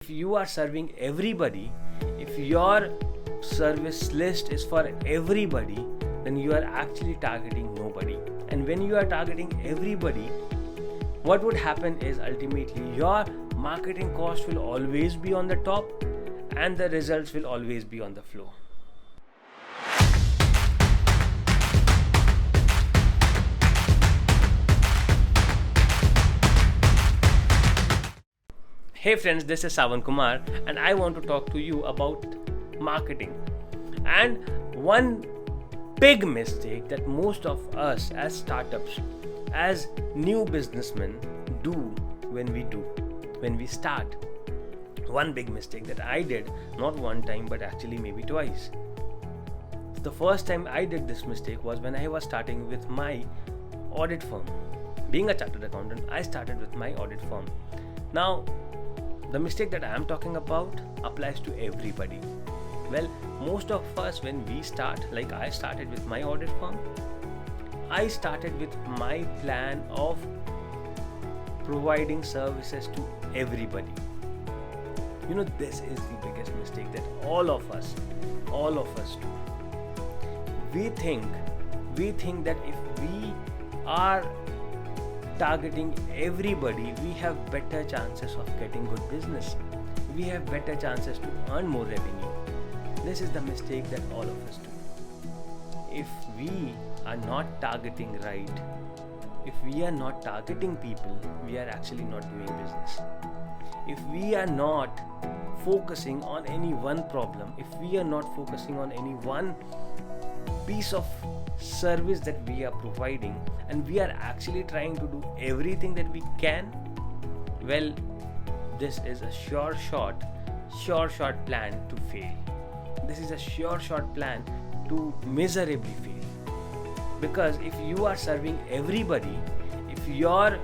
If you are serving everybody, if your service list is for everybody, then you are actually targeting nobody. And when you are targeting everybody, what would happen is ultimately your marketing cost will always be on the top and the results will always be on the floor. Hey friends, this is Sawan Kumar and I want to talk to you about marketing. And one big mistake that most of us as startups, as new businessmen do when we start. One big mistake that I did, not one time but actually maybe twice. The first time I did this mistake was when I was starting with my audit firm. Being a chartered accountant, I started with my audit firm. Now, the mistake that I am talking about applies to everybody. Well, most of us when we start, like I started with my audit firm, I started with my plan of providing services to everybody. You know, this is the biggest mistake that all of us do. We think that if we are targeting everybody, we have better chances of getting good business. We have better chances to earn more revenue. This is the mistake that all of us do. If we are not targeting right, if we are not targeting people, we are actually not doing business. If we are not focusing on any one problem, if we are not focusing on any one piece of service that we are providing, and we are actually trying to do everything that we can, well, this is a sure shot plan to fail. This is a sure shot plan to miserably fail. Because if you are serving everybody, if your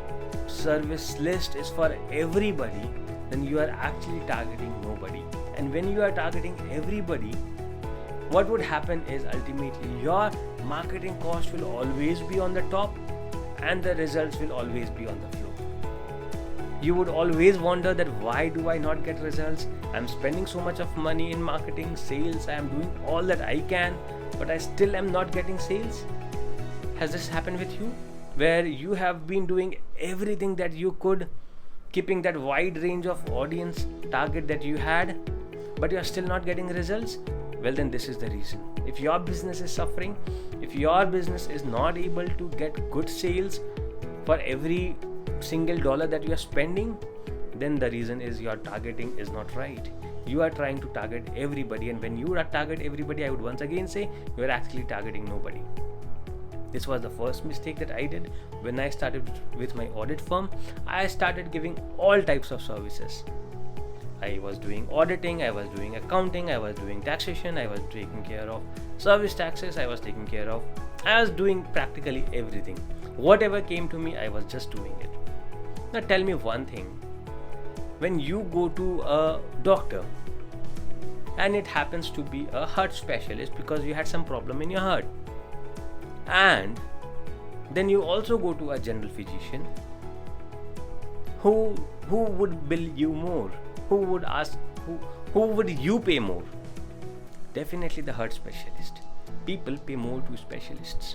service list is for everybody, then you are actually targeting nobody. And when you are targeting everybody, what would happen is ultimately your marketing cost will always be on the top and the results will always be on the floor. You would always wonder that why do I not get results? I'm spending so much of money in marketing, sales, I am doing all that I can, but I still am not getting sales. Has this happened with you? Where you have been doing everything that you could, keeping that wide range of audience target that you had, but you are still not getting results? Well, then this is the reason. If your business is suffering, if your business is not able to get good sales for every single dollar that you are spending, then the reason is your targeting is not right. You are trying to target everybody, and when you target everybody, I would once again say you are actually targeting nobody. This was the first mistake that I did when I started with my audit firm. I started giving all types of services. I was doing auditing, I was doing accounting, I was doing taxation, I was taking care of service taxes, I was doing practically everything. Whatever came to me, I was just doing it. Now tell me one thing. When you go to a doctor and it happens to be a heart specialist because you had some problem in your heart, and then you also go to a general physician, who would bill you more? Who would you pay more? Definitely the heart specialist. People pay more to specialists.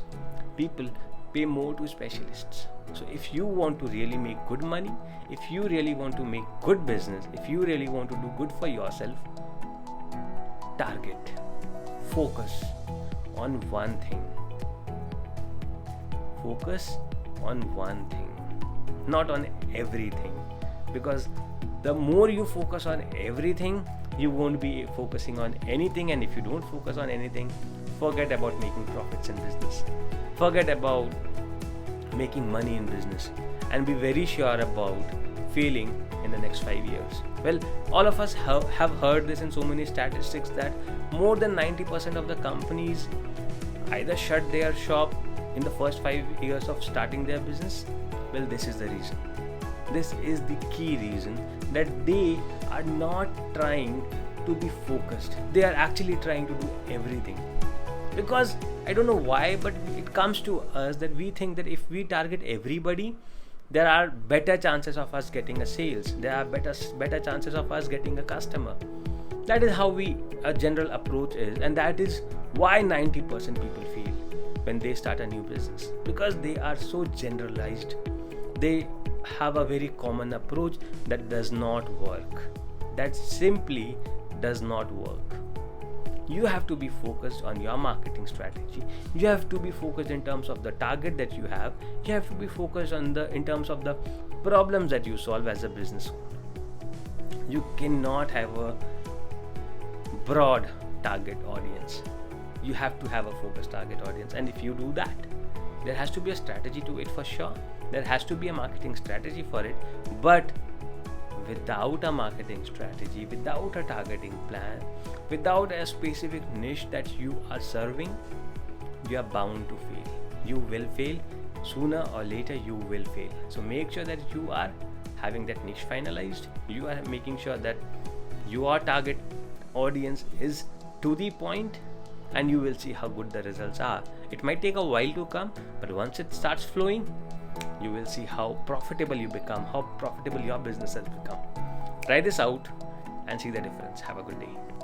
So if you want to really make good money, if you really want to make good business, if you really want to do good for yourself, target, focus on one thing. Focus on one thing, not on everything. Because the more you focus on everything, you won't be focusing on anything. And if you don't focus on anything, forget about making profits in business. Forget about making money in business, and be very sure about failing in the next 5 years. Well, all of us have heard this in so many statistics that more than 90% of the companies either shut their shop in the first 5 years of starting their business. Well, this is the reason. This is the key reason that they are not trying to be focused. They are actually trying to do everything. Because I don't know why, but it comes to us that we think that if we target everybody, there are better chances of us getting a sales. There are better chances of us getting a customer. That is how a general approach is, and that is why 90% people fail when they start a new business, because they are so generalized. They have a very common approach that does not work. That simply does not work. You have to be focused on your marketing strategy. You have to be focused in terms of the target that you have. You have to be focused in terms of the problems that you solve as a business owner. You cannot have a broad target audience. You have to have a focused target audience, and if you do that, there has to be a strategy to it for sure. There has to be a marketing strategy for it, but without a marketing strategy, without a targeting plan, without a specific niche that you are serving, you are bound to fail. You will fail. Sooner or later you will fail. So make sure that you are having that niche finalized. You are making sure that your target audience is to the point, and you will see how good the results are. It might take a while to come, but once it starts flowing, you will see how profitable you become, how profitable your business has become. Try this out and see the difference. Have a good day.